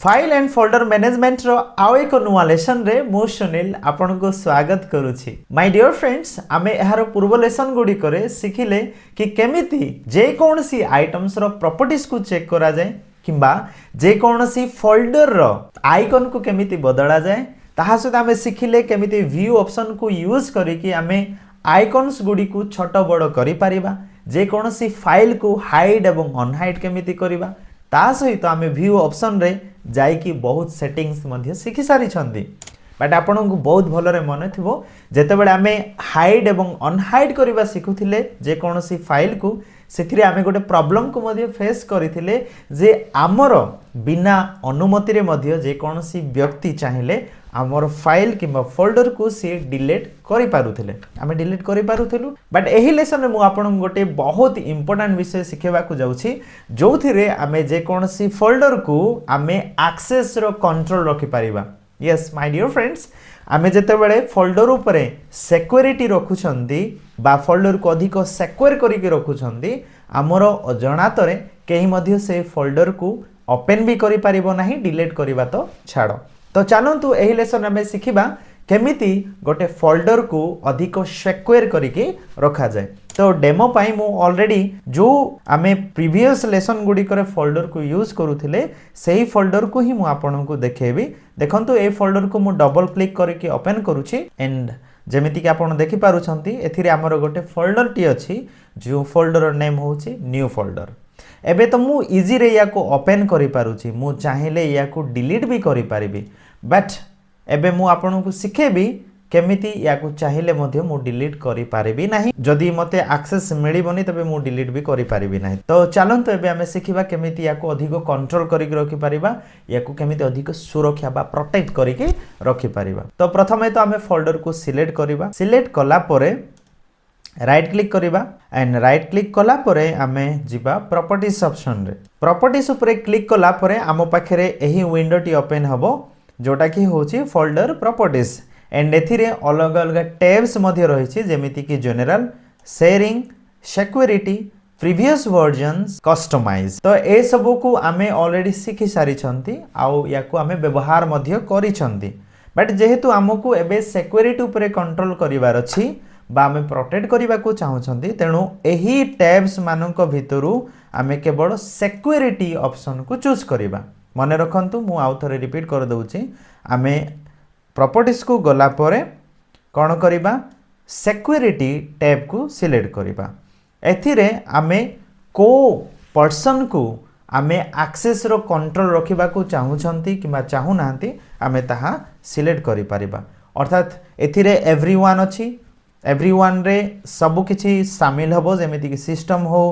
File and folder management रो आउ एक नुआ लेसन रे मु सुनील आपन को स्वागत करूछि। माय डियर फ्रेंड्स, आमे एहार पूर्व लेसन गुडी करे सिखिले कि केमिति जे कोनसी आइटम्स रो प्रॉपर्टीज को चेक करा जाय किंबा जे कोनसी फोल्डर रो आइकन को केमिति बदला जाय। ताहा सहित आमे सिखिले केमिति व्यू ऑप्शन को यूज करी कि आमे आइकन्स गुडी को छोट बड़ करि परिबा, जे कोनसी फाइल को हाइड एवं अनहाइड केमिति करिबा। ता सहित आमे व्यू ऑप्शन रे जाइकी बहुत सेटिंग्स मध्य शिखि सारी छंदी। बट आपन को बहुत भलरे मन थिबो जेतेबेले आमे हाइड एवं अनहाइड करिबा सिखुथिले जे कोनसी फाइल को सेथिरे आमे गोटे प्रॉब्लम को मध्य फेस करिथिले जे आमर बिना अनुमति रे मध्य जे कोनसी व्यक्ति चाहिले आमर फाइल किंबा फोल्डर को से डिलीट करि पारुथिले, आमे डिलीट करि पारुथिलु। बट एही लेसन मु आपन गोटे बहुत इंपोर्टेंट विषय सिखेबा को जाउछि जोथिरे आमे जे कोनसी फोल्डर को आमे एक्सेस रो कंट्रोल रखि परिबा। यस माय डियर फ्रेंड्स, आमे जेतेबेले फोल्डर उपरे सिक्योरिटी रखुछंदी बा फोल्डर को अधिक सिक्योर करिके रखुछंदी, आमर अजणातरे केही मध्य से फोल्डर को ओपन भी करि परिबो नाही, डिलीट करिबा तो छाड़ो। तो चलंतु एही लेसन आमे सिखिबा केमिति गोटे फोल्डर को अधिक सिक्योर करिके रखा जाए। तो डेमो पाई मु ऑलरेडी जो आमे प्रीवियस लेसन गुडी करे फोल्डर को यूज करूथिले सेही फोल्डर को ही मु आपन को देखेबी। देखंतु ए फोल्डर को मु डबल क्लिक करके ओपन करूची एंड जेमिति कि आपन देखि पारुछंती एथिरे हमर गोटे फोल्डर टी अछि जो फोल्डर नेम होची न्यू फोल्डर। एबे तो मु इजी रे या को ओपन करि पारुची, मु चाहिले या को डिलीट भी करि पारिबी। बट एबे मु आपन को सिखेबी केमिति या को चाहिले मध्य मु डिलीट करि पारिबी नाही, जदि मते एक्सेस मिलिबनी तबे मु डिलीट भी करि पारिबी नाही। तो चलंतु एबे हमें सिखिबा केमिति या को अधिक कंट्रोल करिक रखि पारिबा, या को केमिति अधिक सुरक्षा बा प्रोटेक्ट करिके रखि पारिबा। तो प्रथमे तो हमें फोल्डर को सिलेक्ट करिबा, सिलेक्ट कला परे राइट क्लिक करिबा एंड राइट क्लिक कला परे आमे जिबा प्रॉपर्टीज ऑप्शन रे। प्रॉपर्टीज ऊपर क्लिक कला परे आमो पाखरे एही विंडो टी ओपन हबो जोटा कि होची फोल्डर प्रॉपर्टीज एंड एथिरे अलग अलग टैब्स मध्य रहिछि जेमिति कि general, sharing, security, previous versions, customise. तो ए सब को आमे ऑलरेडी सिखि सारी छंती आउ या को आमे व्यवहार मध्य करि छंती। बट जेहेतु हमकु एबे सिक्योरिटी ऊपर कंट्रोल करिवार अछि बा आमे प्रोटेक्ट करिबा को चाहू छंती, तेनु एही टैब्स मानक भितरु आमे केवल सिक्योरिटी ऑप्शन को चूज करिबा। मने रखंतु मु आउ थरे रिपीट कर दउछि, आमे प्रॉपर्टीज को गला परे कोन करिबा सिक्योरिटी टैब को सिलेक्ट करिबा। एथिरे आमे को पर्सन को आमे एक्सेस रो कंट्रोल रखिबा को चाहू छंती किबा चाहू नांती आमे ताहा सिलेक्ट करि परिबा। अर्थात एथिरे एवरीवन अछि, एवरीवन रे सब किछि शामिल हबो जेमिति कि सिस्टम हो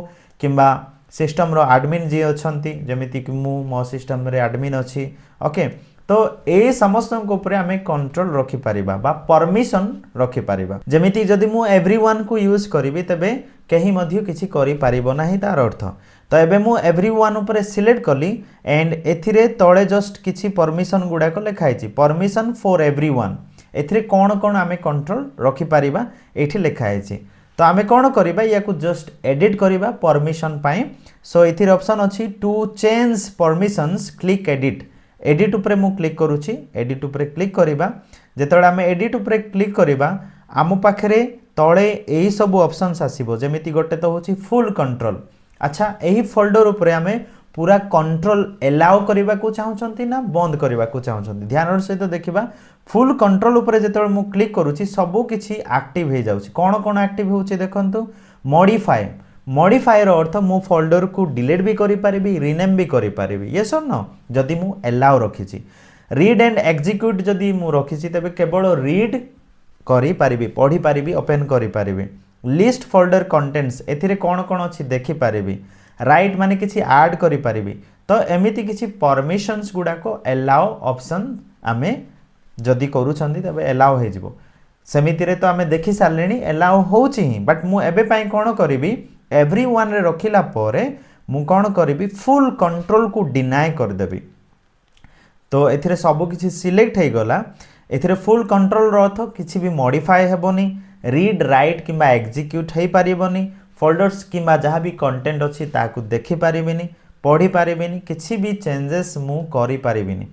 किंबा सिस्टम रो एडमिन जे अछंती जेमिति कि मु मो सिस्टम रे एडमिन अछि। ओके, तो ए समस्त को ऊपर हमें कंट्रोल रखि परिबा बा परमिशन रखि परिबा। जेमिति जदि मु एवरीवन को यूज करिवि तबे केही मध्य किछि करि परिबो नाही तार अर्थ। तो एबे मु एवरीवन ऊपर सिलेक्ट कली एंड एथिरे तळे जस्ट किछि परमिशन गुडा को लिखाइ छि, परमिशन फॉर एवरीवन। एथिरे कोन कोन आमे कंट्रोल रखि परिबा एठी लिखाइ छि। तो आमे कोन करिबा या को जस्ट एडिट करिबा परमिशन पाए। सो एथिरे ऑप्शन अछि to change permissions, click edit. Edit ऊपर मु क्लिक करूची, एडिट ऊपर क्लिक करिबा। जेतळे आमे एडिट ऊपर क्लिक करिबा आमो पाखरे तळे एही सब ऑप्शंस आसीबो जेमिति गोटे तो होची फुल कंट्रोल। अच्छा, एही फोल्डर ऊपर आमे पूरा कंट्रोल अलाउ करिबा को चाहू छंती ना बंद करिबा को चाहू छंती। ध्यान सहित देखिबा फुल कंट्रोल ऊपर जेतळे मु क्लिक करूची सब किछि एक्टिव हे जाउची। कोन कोन एक्टिव होची देखंतु, मॉडिफाई। मॉडिफाई रो अर्थ मु फोल्डर को डिलीट भी करि परिबी, रीनेम भी करि परिबी। यस और नो, जदि मु अलाउ रखिछि। रीड एंड एग्जीक्यूट जदि मु रखिछि तबे केवल रीड करि परिबी, पढि परिबी, ओपन करि परिबी। लिस्ट फोल्डर कंटेंट्स एथिरे कोन कोन अछि देखि परिबी। राइट माने किछि ऐड करि परिबी। तो एमिति किछि परमिशंस गुडा को अलाउ ऑप्शन आमे जदि करू छंदी तबे अलाउ हे जिवो। सेमिति रे तो आमे देखि सारलेनी अलाउ होउछि, बट मु एबे पई कोन करिबी एवरीवन रे रखिला परे मु कोन करिबी फुल कंट्रोल को डिनाय कर देबी। तो एथिरे सब किछि सिलेक्ट हे गला। एथिरे फुल कंट्रोल रो अर्थ किछि भी मॉडिफाई हेबोनी, रीड, राइट किबा एग्जीक्यूट हे परिबोनी, फोल्डर्स किबा जहा भी कंटेंट अछि ताकू देखि परिबिनी, पढ़ी पारिबिनी किछि भी चेंजेस मु करि पारिबिनी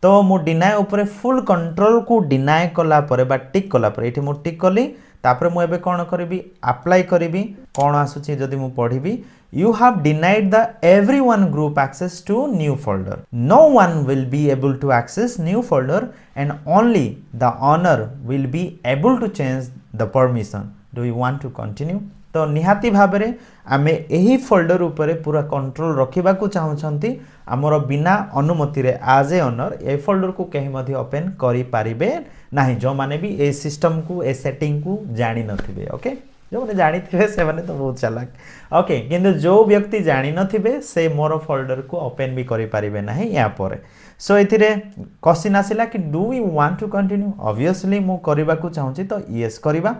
तो मु डिनाय ऊपर फुल कंट्रोल को डिनाय कला परे बा टिक कला परे एठी मु टिक कली तापर मु एबे कोन करबी अप्लाई करबी कोन आसुची जदी मु पढ़िबी you have denied the everyone group access to new folder. No one will be able to access new folder and only the owner will be able to change the permission. Do you want to continue? तो निहाती भाबरे आमे एही folder ऊपर पूरा control रखिबा को चाहउछंती हमर बिना अनुमति रे आज ए ओनर ए फोल्डर को कहीं मध्ये ओपन करि पारिबे नाही जो माने भी ए सिस्टम को ए सेटिंग को जानि नथिबे ओके जो मैंने जानी थे से मैंने तो बहुत चालाक ओके किंतु जो व्यक्ति जानी नथिबे से मोर फोल्डर को ओपन भी करि पारिबे नाही या पर सो एथिरे क्वेश्चन आसिला कि do we want to continue obviously मु करबा को चाहूची तो यस करबा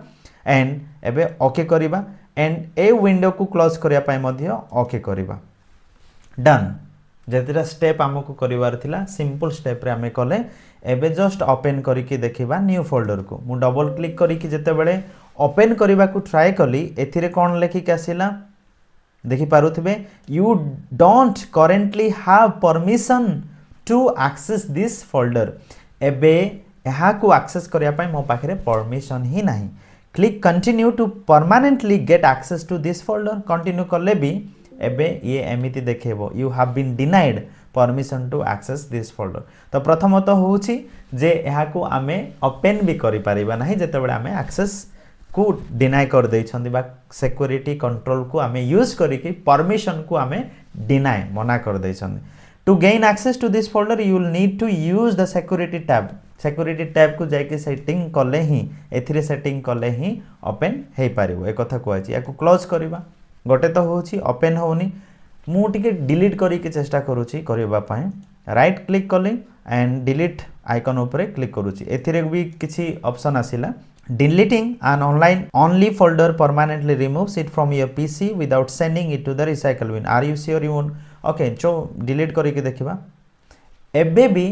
एंड एबे ओके करबा एंड ए विंडो को क्लोज करिया पाए मध्ये ओके करबा डन जेतिरा स्टेप हमको करिवार थिला सिंपल स्टेप रे हमें कले एबे जस्ट ओपन करिकि देखिबा न्यू फोल्डर को मु डबल क्लिक करिकि जेते बेले ओपन करबा को ट्राई कली एथिरे कोन लेखि के आसिला देखि पारुथिबे you don't currently have permission to access this folder एबे एहा को एक्सेस करिया पय मो पाखरे परमिशन ही नाही click continue to permanently get access to this folder continue करले भी एबे ये एमिति देखेबो you have been denied permission to access this folder तो प्रथमत होउची जे एहा को आमे ओपन भी करि परिबा नाही जेते बेले आमे एक्सेस को डिनाय कर दे छंदी बा सिक्योरिटी कंट्रोल को आमे यूज करी कि परमिशन को आमे डिनाय मना कर दे छंदी to gain access to this folder you will need to use the security tab को जाय के सेटिंग करले ही एथिरे सेटिंग करले ही ओपन हे पारिबो ए कथा कोआची याको क्लोज करबा गोटे तो होची ओपन होनी मु टिके डिलीट करी के चेष्टा करूची करबा पाए राइट क्लिक कले एंड डिलीट आइकन ऊपर क्लिक करूची एथिरे भी किछि option आसिला deleting an online only folder permanently removes it from your PC without sending it to the recycle bin. Are you sure you want? Okay, जो delete करके देखिबा एबे भी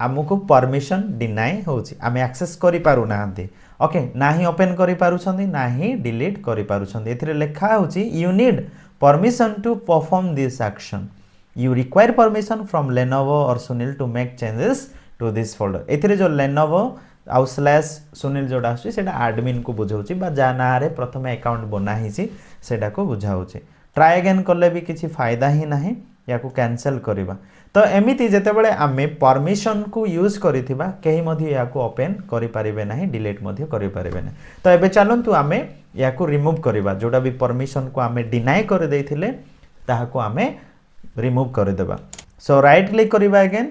हमको परमिशन डिनाय होची आमे एक्सेस करि पारु नाहंती ओके नाही ओपन करि पारु छंदी नाही डिलीट करि पारु छंदी एथिरे लेखा होची you need permission to perform this action you require permission from Lenovo or Sunil to make changes to this folder एथिरे जो Lenovo आउ स्लैश सुनील जोड़ा आछी सेटा एडमिन को बुझाउची बा जा ना रे प्रथमे अकाउंट बना हिची सेटा को बुझाउची ट्राई अगेन करले भी किछि फायदा ही नाही या को कैंसिल करबा तो एमिति जेते बेले आमे परमिशन को यूज करिथिबा केही मध्ये या को ओपन करि परिबे नाही डिलीट मध्ये करि परिबे नाही तो एबे चलंतु आमे या को रिमूव करबा जोडा भी परमिशन को आमे डिनाय कर देथिले ताहा को आमे रिमूव कर देबा सो राइट क्लिक करबा अगेन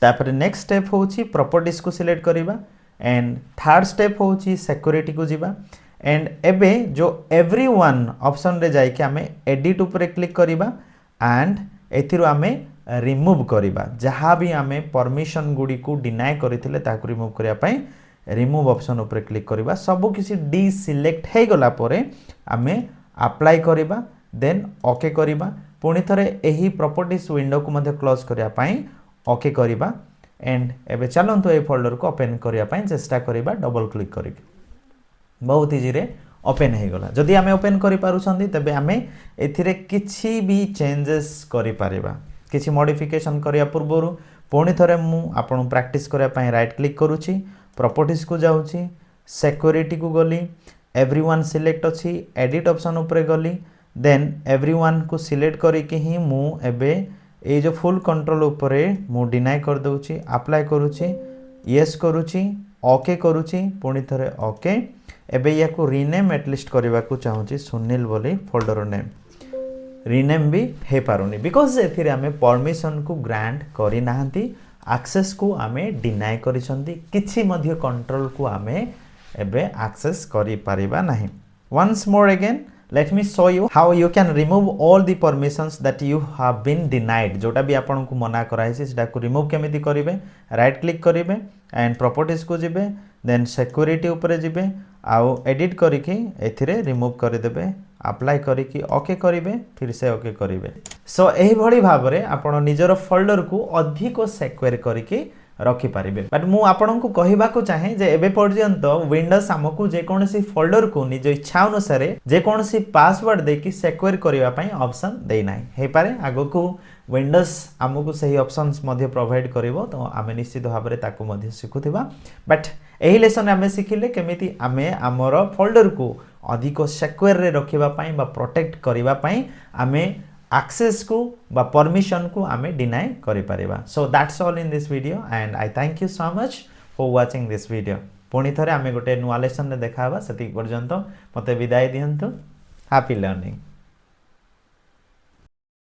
तापर नेक्स्ट स्टेप होची प्रॉपर्टीज को सिलेक्ट करबा एंड थर्ड स्टेप होची सिक्योरिटी को जीवा एंड एबे जो एवरीवन ऑप्शन रे जाय कि हमें एडिट ऊपर क्लिक करबा एंड एथिरो हमें रिमूव करबा जहां भी हमें परमिशन गुडी को डिनाय करिथिले ताकू रिमूव करिया पई रिमूव ऑप्शन ऊपर क्लिक करबा सब किसी डी सिलेक्ट हे गला परे हमें अप्लाई करबा देन ओके करबा पुनी थरे एही प्रॉपर्टीज विंडो को मध्ये क्लोज करिया पई ओके करबा एंड एबे चलंतु ए फोल्डर को ओपन करिया पई चेष्टा करबा डबल क्लिक करिक बहुत इजी रे ओपन हे गला जदी हमें ओपन करि पारु छंदी तबे हमें एथिरे किछि भी चेंजेस करि पारिबा किछि मॉडिफिकेशन करिया पूर्वरु पुनी थरे मु आपन प्रैक्टिस करिया पई राइट क्लिक करूची प्रॉपर्टीज को जाउची सिक्योरिटी को गली एवरीवन सिलेक्ट अछि एडिट ऑप्शन ऊपर गली देन एवरीवन को सिलेक्ट करी के ही मु एबे ए जो फुल कंट्रोल ऊपर मु डिनाय कर दउची अप्लाई करूची यस करूची ओके करूची पुनी थरे ओके एबे या को रीनेम एटलिस्ट करबा को चाहूची सुनील बोली फोल्डर नेम रीनेम भी हे पारुनी बिकॉज़ एथिरे हमें परमिशन को ग्रांट करि नाहंती एक्सेस को हमें डिनाय करिसंती किछि मध्ये कंट्रोल को हमें एबे एक्सेस करि परिबा नाही once more again let me show you how you can remove all the permissions that you have been denied जोटा भी आपन को मना कराई छै सेटा को रिमूव केमिति करिवे राइट क्लिक करिवे एंड प्रॉपर्टीज को जिवे देन सिक्योरिटी ऊपर जिवे आउ एडिट करिके एथिरे रिमूव कर देबे अप्लाई करिके ओके करिवे फिर से ओके करिवे सो एही भली भाबरे आपन निजर फोल्डर को अधिक सिक्योर करिके रखिपारे बट मु आपन को कहवाक चाहे जे एबे पर्यंत विंडोज आमको जेकोसी फोल्डर को निज इच्छा अनुसार जेकोसी पासवर्ड देकी सिक्योर करने ऑप्शन देना है पारे आगो को विंडोज आमको सही ऑप्शंस मध्य प्रोवाइड करिवो तो आमे निश्चित भाव में ताको मध्य शिखुथिबा बट एही लेसन आमे शिखिले केमिति आमे हमर फोल्डर को अधिक सिक्योर रे रखिबा पई बा प्रोटेक्ट करिबा पई आमे एक्सेस को बा परमिशन को आमे डिनाय करि परिबा so that's all in this video and I thank you so much for watching this video पुणी थरे आमे गोटे नुआ लेसन रे देखाबा सेति पर्यंत मते विदाय दियंतु हैप्पी लर्निंग।